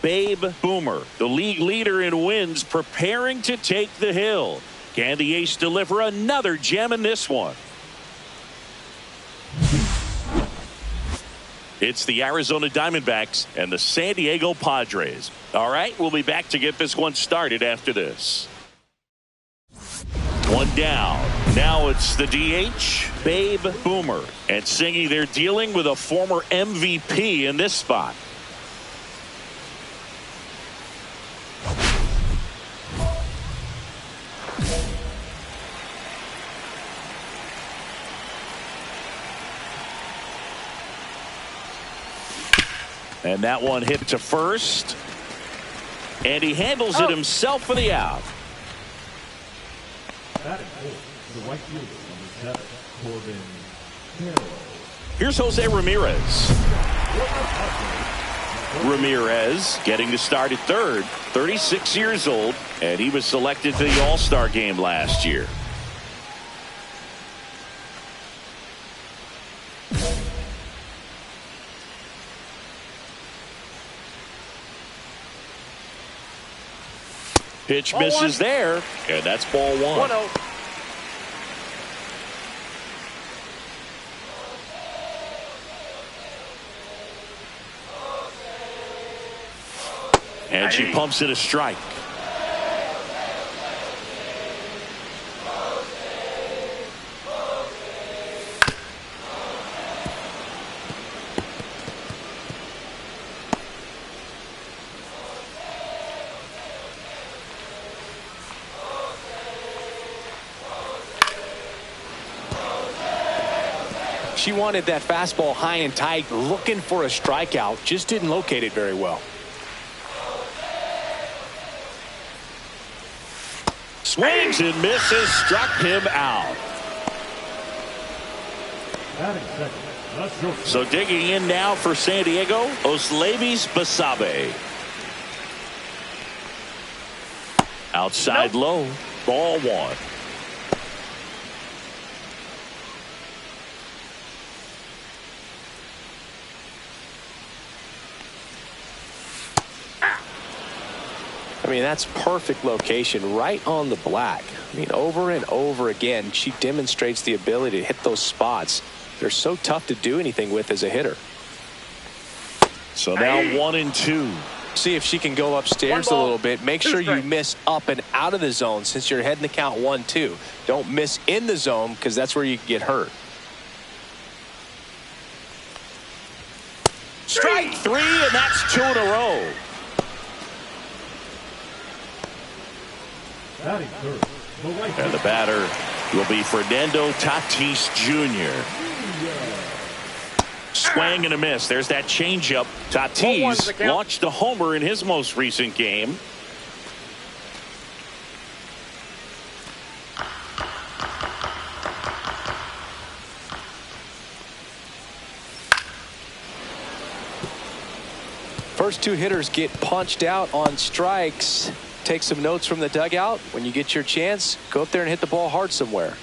Babe Boomer, the league leader in wins, preparing to take the hill. Can the ace deliver another gem in this one? It's the Arizona Diamondbacks and the San Diego Padres. All right, we'll be back to get this one started after this. One down. Now it's the DH, Babe Boomer. And Singy, they're dealing with a former MVP in this spot. And that one hit to first. And he handles it himself for the out. Here's Jose Ramirez. Ramirez getting the start at third, 36 years old, and he was selected to the All-Star game last year. Pitch misses there, and that's ball one. 1-0. And she pumps it a strike. She wanted that fastball high and tight, looking for a strikeout. Just didn't locate it very well. Swings and misses, struck him out. So digging in now for San Diego, Oslevis Basabe. Outside low, ball one. I mean, that's perfect location, right on the black. I mean, over and over again, she demonstrates the ability to hit those spots. They're so tough to do anything with as a hitter. So now 1-2. See if she can go upstairs a little bit. Make sure you miss up and out of the zone since you're heading the count 1-2. Don't miss in the zone because that's where you can get hurt. Strike three, and that's 2 in a row. And the batter will be Fernando Tatis Jr. Swing and a miss. There's that changeup. Tatis launched a homer in his most recent game. First two hitters get punched out on strikes. Take some notes from the dugout. When you get your chance, go up there and hit the ball hard somewhere.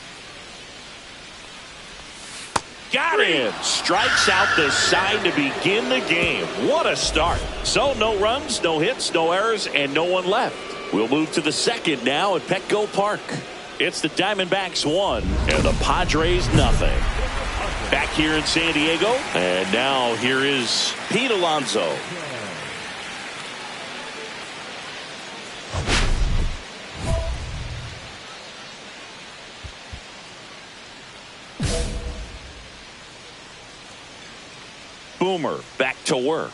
Got him. Strikes out the side to begin the game. What a start. So no runs, no hits, no errors, and no one left. We'll move to the second now at Petco Park. It's the Diamondbacks 1 and the Padres nothing. Back here in San Diego, and now here is Pete Alonso. Boomer back to work.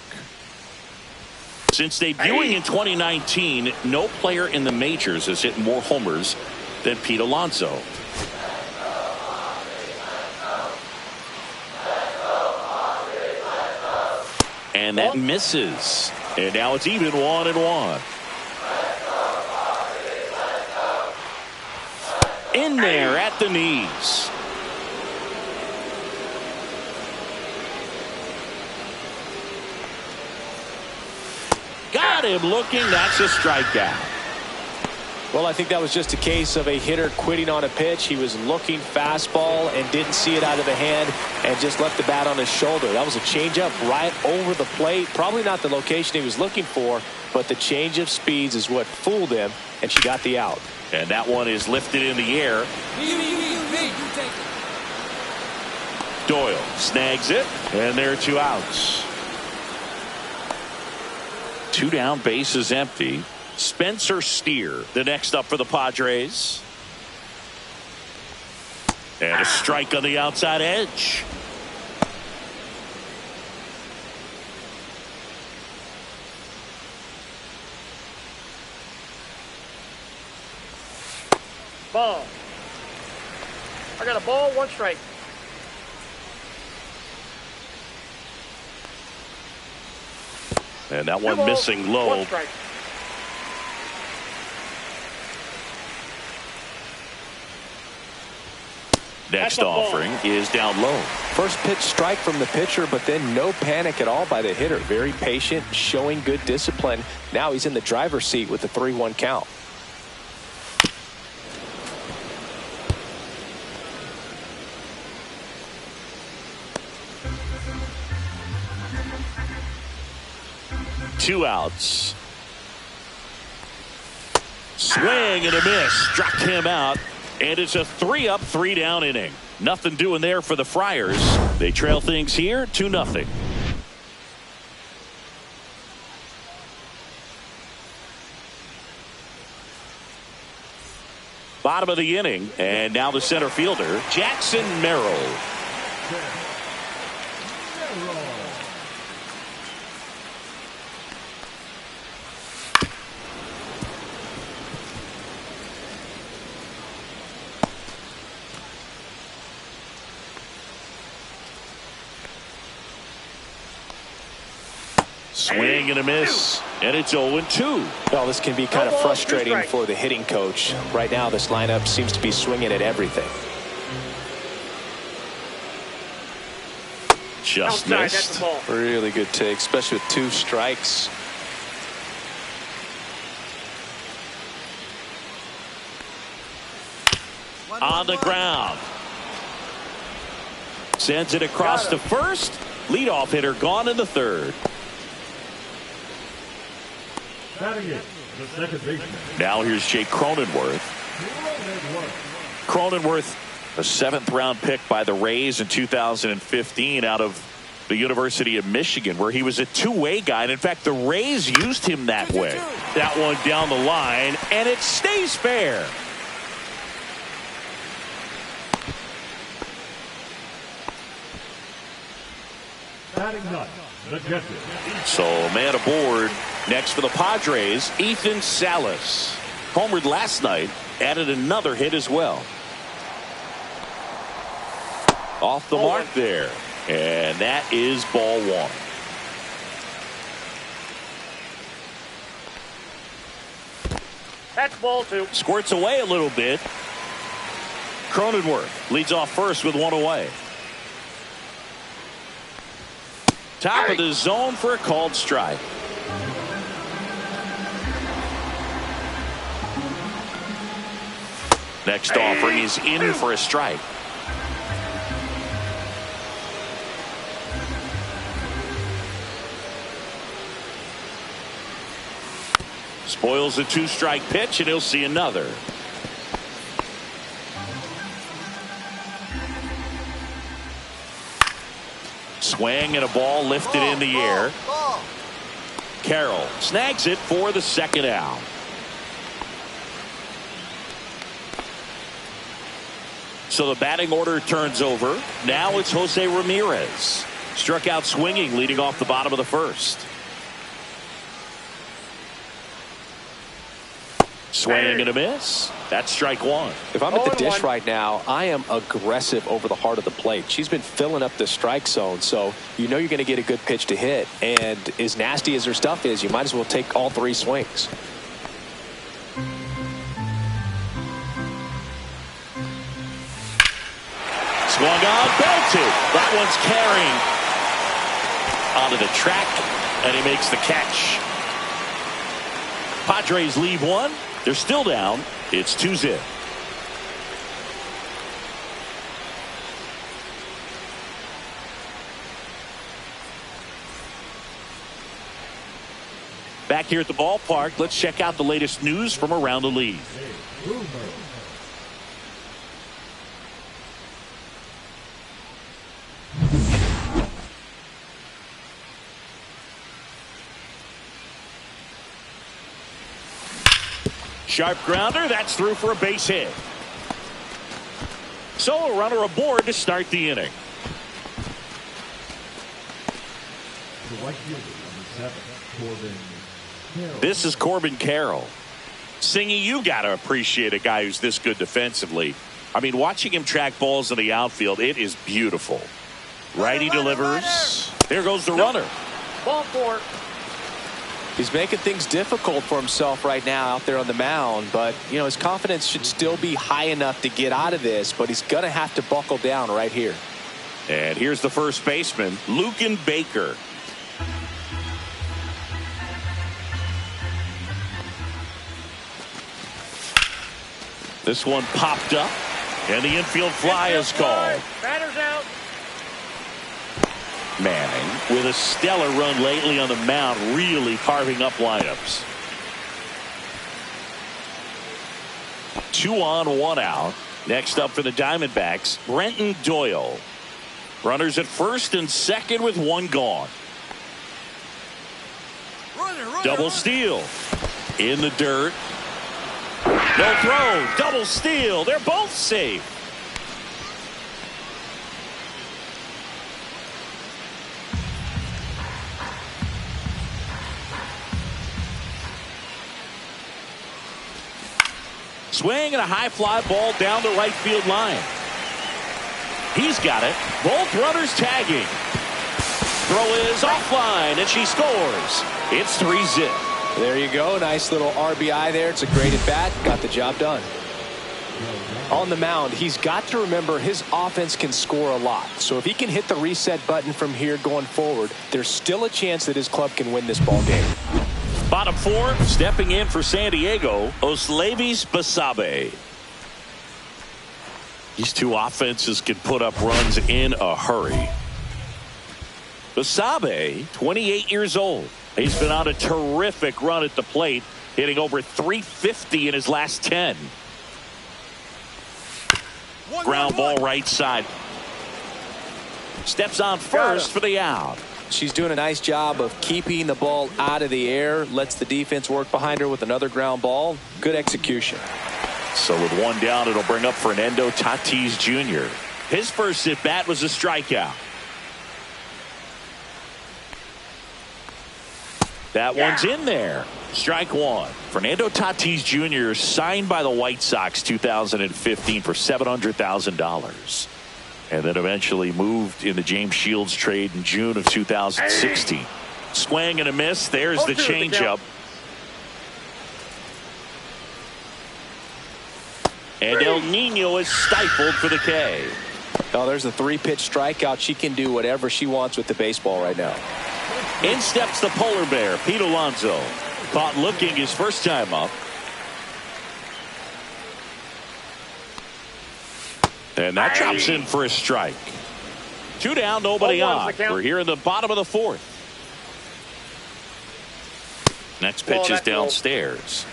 Since debuting in 2019, no player in the majors has hit more homers than Pete Alonso. And that misses. And now it's even 1-1. In there at the knees. Got him looking. That's a strikeout. Well, I think that was just a case of a hitter quitting on a pitch. He was looking fastball and didn't see it out of the hand and just left the bat on his shoulder. That was a changeup right over the plate. Probably not the location he was looking for, but the change of speeds is what fooled him, and she got the out. And that one is lifted in the air. Doyle snags it, and there are 2 outs. 2 down, bases empty. Spencer Steer, the next up for the Padres. And a strike on the outside edge. Ball. I got a ball, 1 strike. And that one missing low. 1 strike. Next offering is down low. First pitch strike from the pitcher, but then no panic at all by the hitter. Very patient, showing good discipline. Now he's in the driver's seat with the 3-1 count. Two outs. Swing and a miss. Struck him out. And it's a 3-up, 3-down inning. Nothing doing there for the Friars. They trail things here 2-0. Bottom of the inning, and now the center fielder, Jackson Merrill. Swing and a miss, and it's 0-2. Well, this can be kind of frustrating for the hitting coach. Right now, this lineup seems to be swinging at everything. Just missed. Really good take, especially with 2 strikes. On the ground. Sends it across to first. Leadoff hitter gone in the 3rd. Now here's Jake Cronenworth. Cronenworth, a 7th-round pick by the Rays in 2015 out of the University of Michigan, where he was a two-way guy. And in fact, the Rays used him that way. That one down the line, and it stays fair. So man aboard next for the Padres, Ethan Salas. Homered last night, added another hit as well. Off the mark there, and that is ball 1. That's ball 2. Squirts away a little bit. Cronenworth leads off first with 1 away. Top of the zone for a called strike. Next offering is in for a strike. Spoils a 2-strike pitch, and he'll see another. Swing and a ball lifted in the air. Carroll snags it for the 2nd out. So the batting order turns over. Now it's Jose Ramirez. Struck out swinging, leading off the bottom of the 1st. Swing and a miss. That's strike 1. If I'm at the dish right now, I am aggressive over the heart of the plate. She's been filling up the strike zone, so you know you're going to get a good pitch to hit. And as nasty as her stuff is, you might as well take all 3 swings. Swung on, belted. That one's carrying onto the track, and he makes the catch. Padres leave 1, They're still down. It's 2-0. Back here at the ballpark, let's check out the latest news from around the league. Sharp grounder, that's through for a base hit. So a runner aboard to start the inning. This is Corbin Carroll. Singy, you got to appreciate a guy who's this good defensively. I mean, watching him track balls in the outfield, it is beautiful. Righty delivers. There goes the runner. Ball 4. He's making things difficult for himself right now out there on the mound, but you know his confidence should still be high enough to get out of this, but he's gonna have to buckle down right here. And here's the first baseman, Lucan Baker. This one popped up, and the infield fly is called. Batter's out. Manning, with a stellar run lately on the mound, really carving up lineups. 2 on, 1 out. Next up for the Diamondbacks, Brenton Doyle. Runners at first and second with 1 gone. Double steal. In the dirt. No throw. Double steal. They're both safe. Swing and a high fly ball down the right field line. He's got it. Both runners tagging. Throw is offline, and she scores. It's 3-0. There you go. Nice little RBI there. It's a great at bat. Got the job done. On the mound, he's got to remember his offense can score a lot. So if he can hit the reset button from here going forward, there's still a chance that his club can win this ball game. Bottom 4, stepping in for San Diego, Oslevis Basabe. These two offenses can put up runs in a hurry. Basabe, 28 years old. He's been on a terrific run at the plate, hitting over 350 in his last 10. Ground ball right side. Steps on first for the out. She's doing a nice job of keeping the ball out of the air. Lets the defense work behind her with another ground ball. Good execution. So with 1 down, it'll bring up Fernando Tatis Jr. His first at bat was a strikeout. That one's in there. Strike 1. Fernando Tatis Jr. signed by the White Sox 2015 for $700,000. And then eventually moved in the James Shields trade in June of 2016. Swing and a miss. There's the changeup. And El Nino is stifled for the K. Oh, there's a 3-pitch strikeout. She can do whatever she wants with the baseball right now. In steps the polar bear, Pete Alonso. Caught looking his first time up. And that drops in for a strike. 2 down, nobody on. We're here in the bottom of the 4th. Next pitch is downstairs.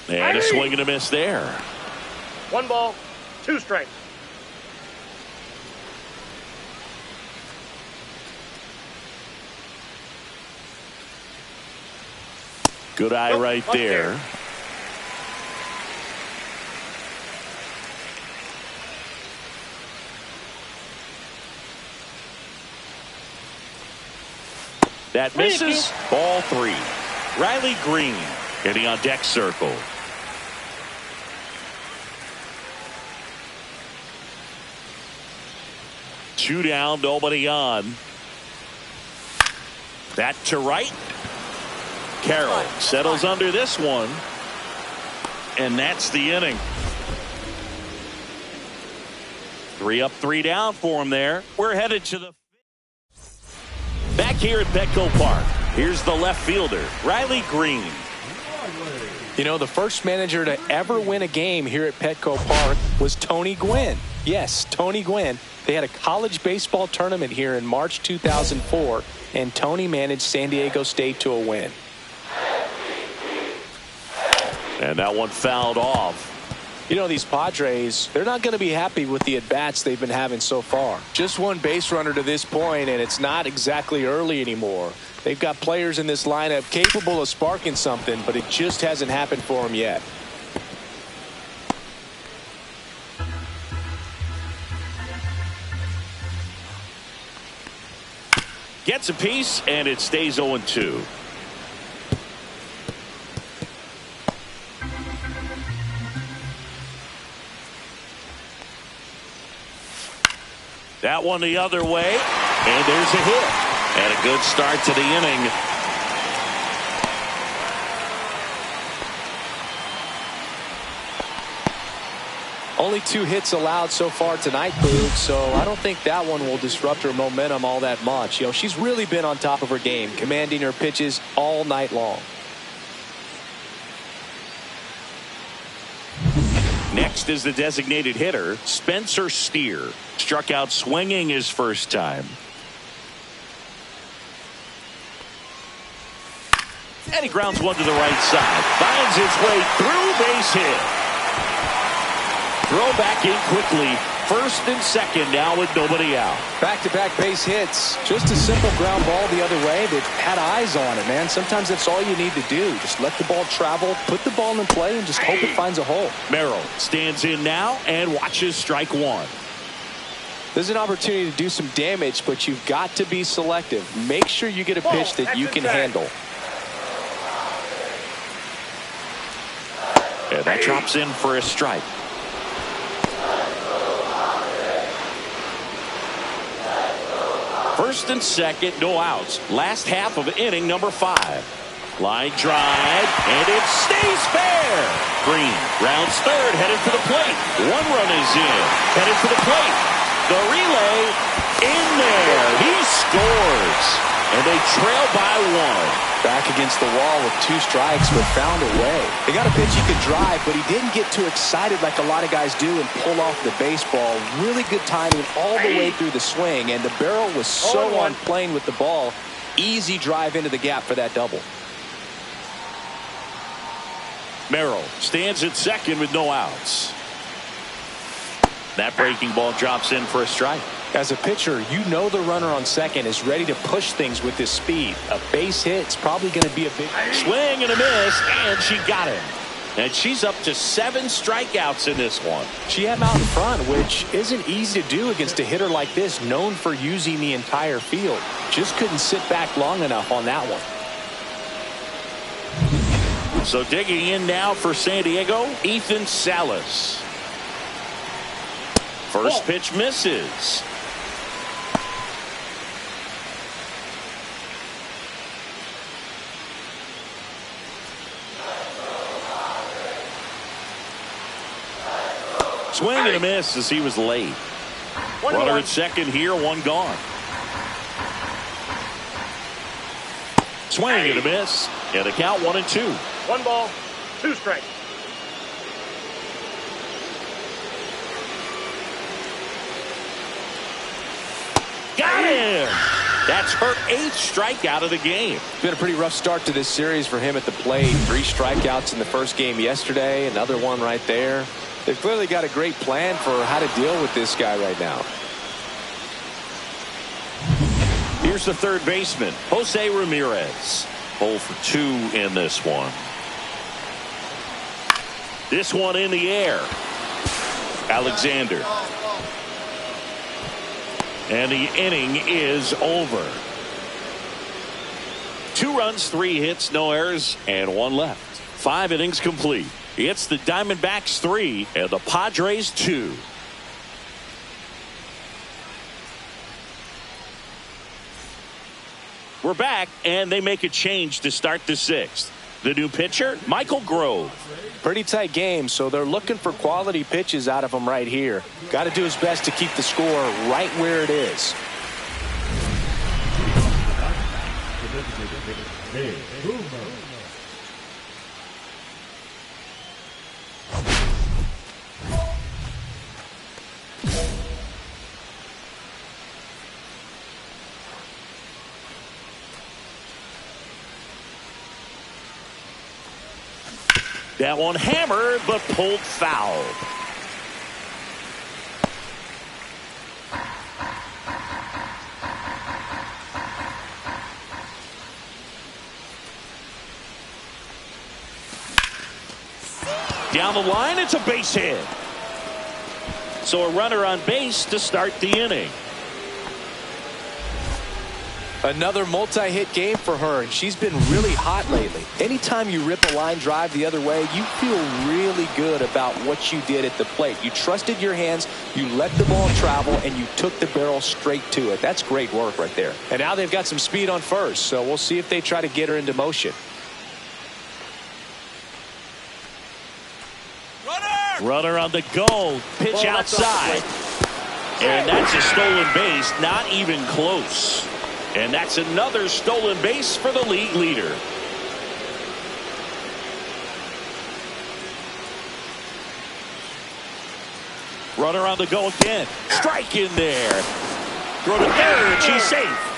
And a swing and a miss there. 1 ball, 2 strikes. Good eye right there. That misses. Ball 3. Riley Green hitting on deck circle. Two down, nobody on. That to right. Carroll settles under this one. And that's the inning. 3 up, 3 down for him there. We're headed to the back back here at Petco Park. Here's the left fielder, Riley Green. You know, the first manager to ever win a game here at Petco Park was Tony Gwynn. Yes, Tony Gwynn. They had a college baseball tournament here in March 2004, and Tony managed San Diego State to a win. And that one fouled off. You know, these Padres, they're not going to be happy with the at-bats they've been having so far. Just one base runner to this point, and it's not exactly early anymore. They've got players in this lineup capable of sparking something, but it just hasn't happened for them yet. Gets a piece, and it stays 0-2. That one the other way, and there's a hit. And a good start to the inning. Only 2 hits allowed so far tonight, Boog, so I don't think that one will disrupt her momentum all that much. You know, she's really been on top of her game, commanding her pitches all night long. Next is the designated hitter, Spencer Steer. Struck out swinging his first time. And he grounds one to the right side. Finds its way through, base hit. Throw back in quickly. First and second now with nobody out. Back-to-back base hits. Just a simple ground ball the other way that had eyes on it, man. Sometimes that's all you need to do. Just let the ball travel, put the ball in play, and just hope it finds a hole. Merrill stands in now and watches strike one. There's an opportunity to do some damage, but you've got to be selective. Make sure you get a pitch that you can handle. And that drops in for a strike. First and second, no outs. Last half of inning number 5. Line drive, and it stays fair. Green rounds third, headed for the plate. 1 run is in, headed for the plate. The relay in there. He scores, and they trail by 1. Back against the wall with 2 strikes, but found a way. They got a pitch he could drive, but he didn't get too excited like a lot of guys do and pull off the baseball. Really good timing all the way through the swing, and the barrel was so on plane with the ball. Easy drive into the gap for that double. Merrill stands at second with no outs. That breaking ball drops in for a strike. As a pitcher, you know the runner on second is ready to push things with his speed. A base hit's probably going to be a big swing and a miss, and she got him. And she's up to 7 strikeouts in this one. She had him out in front, which isn't easy to do against a hitter like this, known for using the entire field. Just couldn't sit back long enough on that one. So digging in now for San Diego, Ethan Salas. First pitch misses. Swing and a miss as he was late. Runner at second here, 1 gone. Swing and a miss, and the count 1-2. 1 ball, 2 strikes. Got him! That's her 8th strikeout of the game. It's been a pretty rough start to this series for him at the plate. 3 strikeouts in the first game yesterday, another one right there. They've clearly got a great plan for how to deal with this guy right now. Here's the third baseman, Jose Ramirez. 0 for 2 in this one. This one in the air. Alexander. And the inning is over. 2 runs, 3 hits, no errors, and 1 left. 5 innings complete. It's the Diamondbacks 3 and the Padres 2. We're back, and they make a change to start the 6th. The new pitcher, Michael Grove. Pretty tight game, so they're looking for quality pitches out of him right here. Got to do his best to keep the score right where it is. Big Boomer. That one hammered, but pulled foul. Down the line, it's a base hit. So a runner on base to start the inning. Another multi-hit game for her, and she's been really hot lately. Anytime you rip a line drive the other way, you feel really good about what you did at the plate. You trusted your hands, you let the ball travel, and you took the barrel straight to it. That's great work right there. And now they've got some speed on first, so we'll see if they try to get her into motion. Runner on the go. Pitch outside. And that's a stolen base. Not even close. And that's another stolen base for the league leader. Runner on the go again. Strike in there. Throw to third, and she's safe.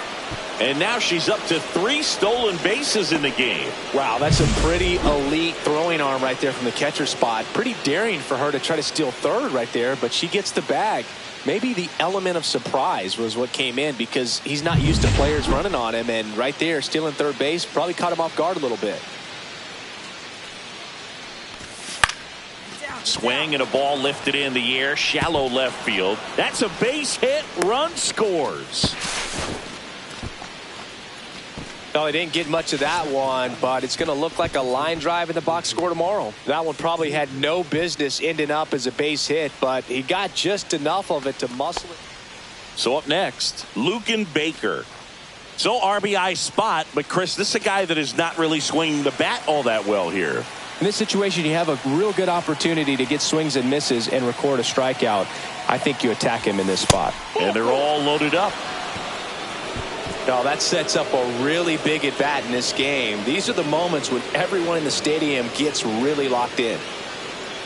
And now she's up to 3 stolen bases in the game. Wow, that's a pretty elite throwing arm right there from the catcher spot. Pretty daring for her to try to steal third right there, but she gets the bag. Maybe the element of surprise was what came in because he's not used to players running on him, and right there stealing third base probably caught him off guard a little bit. Swing and a ball lifted in the air, shallow left field. That's a base hit. Run scores. Well, they didn't get much of that one, but it's going to look like a line drive in the box score tomorrow. That one probably had no business ending up as a base hit, but he got just enough of it to muscle it. So up next, Lucan Baker. So RBI spot, but Chris, this is a guy that is not really swinging the bat all that well here. In this situation, you have a real good opportunity to get swings and misses and record a strikeout. I think you attack him in this spot. And they're all loaded up. No, that sets up a really big at bat in this game. These are the moments when everyone in the stadium gets really locked in.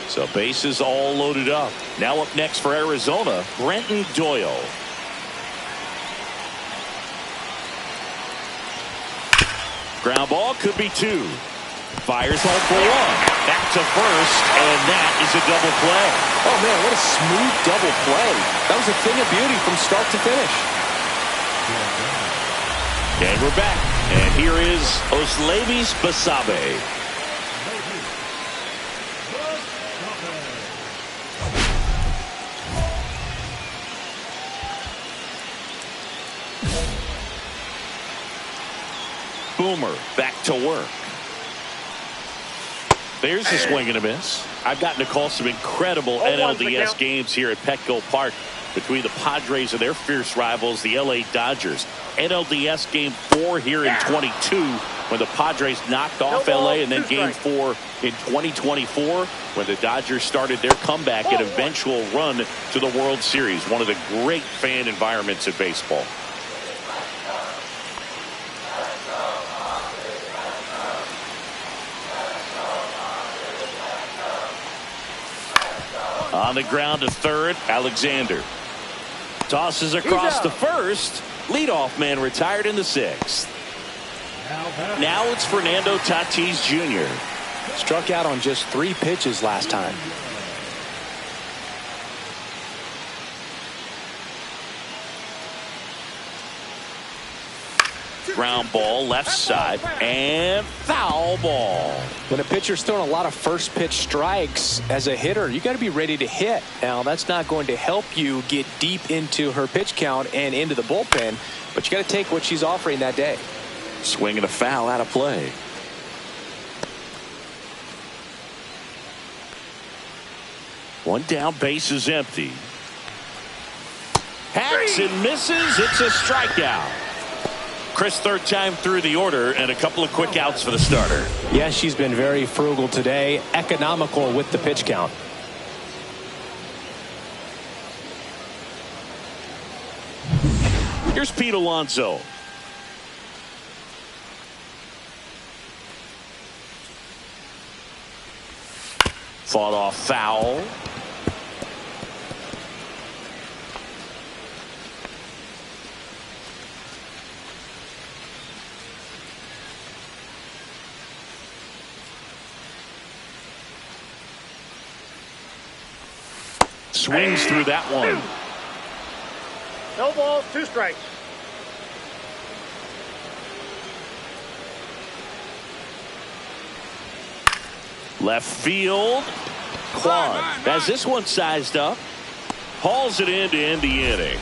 So bases all loaded up. Now up next for Arizona, Brenton Doyle. Ground ball could be 2. Fires home for 1. Back to first, and that is a double play. Oh, man, what a smooth double play. That was a thing of beauty from start to finish. And we're back. And here is Oslevis Basabe. Boomer back to work. There's a swing and a miss. I've gotten to call some incredible NLDS games here at Petco Park between the Padres and their fierce rivals, the LA Dodgers. NLDS Game 4 here in 22 when the Padres knocked off LA, and then Game 4 in 2024 when the Dodgers started their comeback and eventual run to the World Series. One of the great fan environments in baseball. On the ground to third, Alexander. Tosses across to first. Leadoff man retired in the 6th. Now it's Fernando Tatis Jr. Struck out on just 3 pitches last time. Ground ball left side and foul ball. When a pitcher's throwing a lot of first pitch strikes as a hitter, you got to be ready to hit. Now, that's not going to help you get deep into her pitch count and into the bullpen, but you got to take what she's offering that day. Swing and a foul out of play. One down, base is empty. Hacks and misses. It's a strikeout. Chris, third time through the order, and a couple of quick outs for the starter. Yeah, she's been very frugal today, economical with the pitch count. Here's Pete Alonso. Fought off foul. Swings through that one. No balls, 2 strikes. Left field. Claude has this one sized up. Hauls it in to end the inning.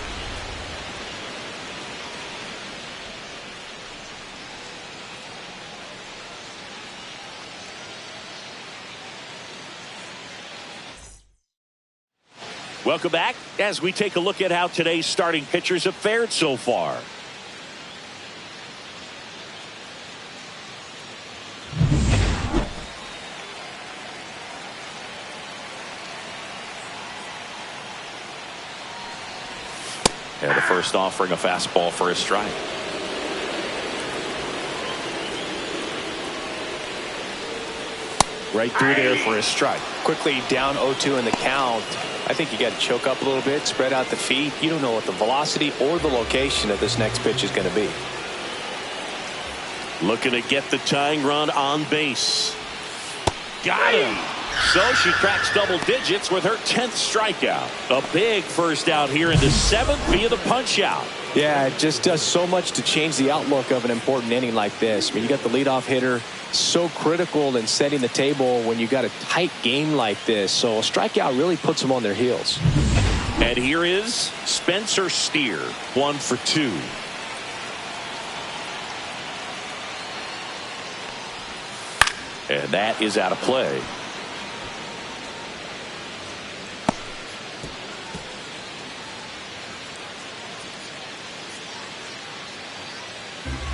Welcome back as we take a look at how today's starting pitchers have fared so far. And the first offering a fastball for a strike. Right through there for a strike. Quickly down 0-2 in the count. I think you got to choke up a little bit, spread out the feet. You don't know what the velocity or the location of this next pitch is going to be. Looking to get the tying run on base. Got him. So she cracks double digits with her 10th strikeout. A big first out here in the 7th via the punch out. Yeah, it just does so much to change the outlook of an important inning like this. I mean, you got the leadoff hitter, so critical in setting the table when you got a tight game like this. So a strikeout really puts them on their heels. And here is Spencer Steer, 1 for 2. And that is out of play.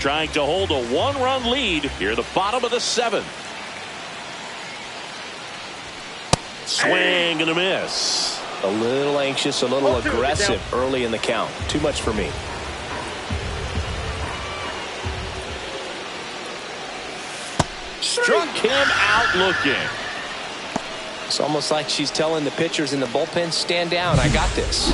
Trying to hold a 1-run lead here at the bottom of the 7th. Swing and a miss. A little anxious, a little aggressive early in the count. Too much for me. Struck him out looking. It's almost like she's telling the pitchers in the bullpen, stand down, I got this.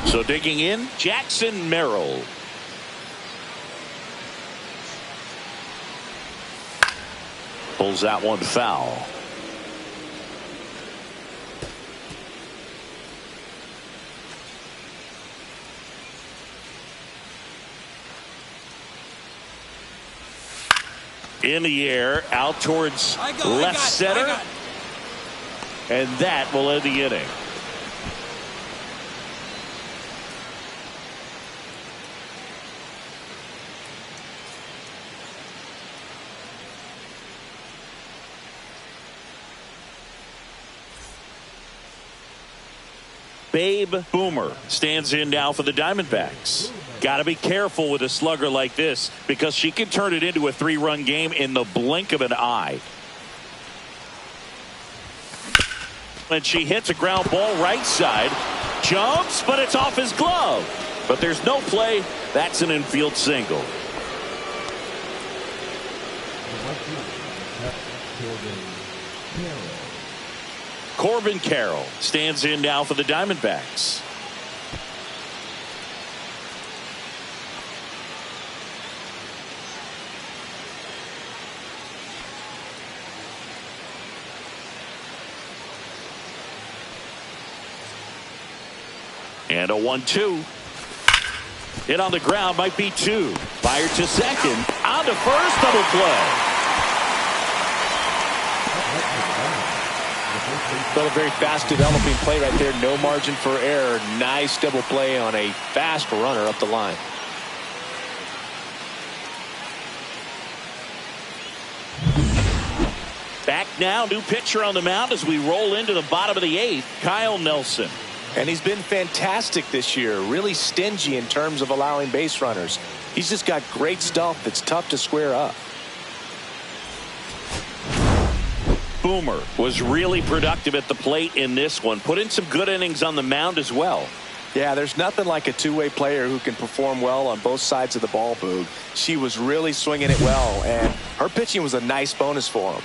So digging in, Jackson Merrill. Pulls that one foul. In the air, out towards left center. And that will end the inning. Babe Boomer stands in now for the Diamondbacks. Got to be careful with a slugger like this because she can turn it into a 3-run game in the blink of an eye. And she hits a ground ball right side. Jumps, but it's off his glove. But there's no play. That's an infield single. Corbin Carroll stands in now for the Diamondbacks. And a 1-2. Hit on the ground, might be 2. Fired to second. On to first, double play. But a very fast developing play right there. No margin for error. Nice double play on a fast runner up the line. Back now, new pitcher on the mound as we roll into the bottom of the 8th, Kyle Nelson. And he's been fantastic this year. Really stingy in terms of allowing base runners. He's just got great stuff that's tough to square up. Boomer was really productive at the plate in this one. Put in some good innings on the mound as well. Yeah, there's nothing like a two-way player who can perform well on both sides of the ball, Boog. She was really swinging it well, and her pitching was a nice bonus for him.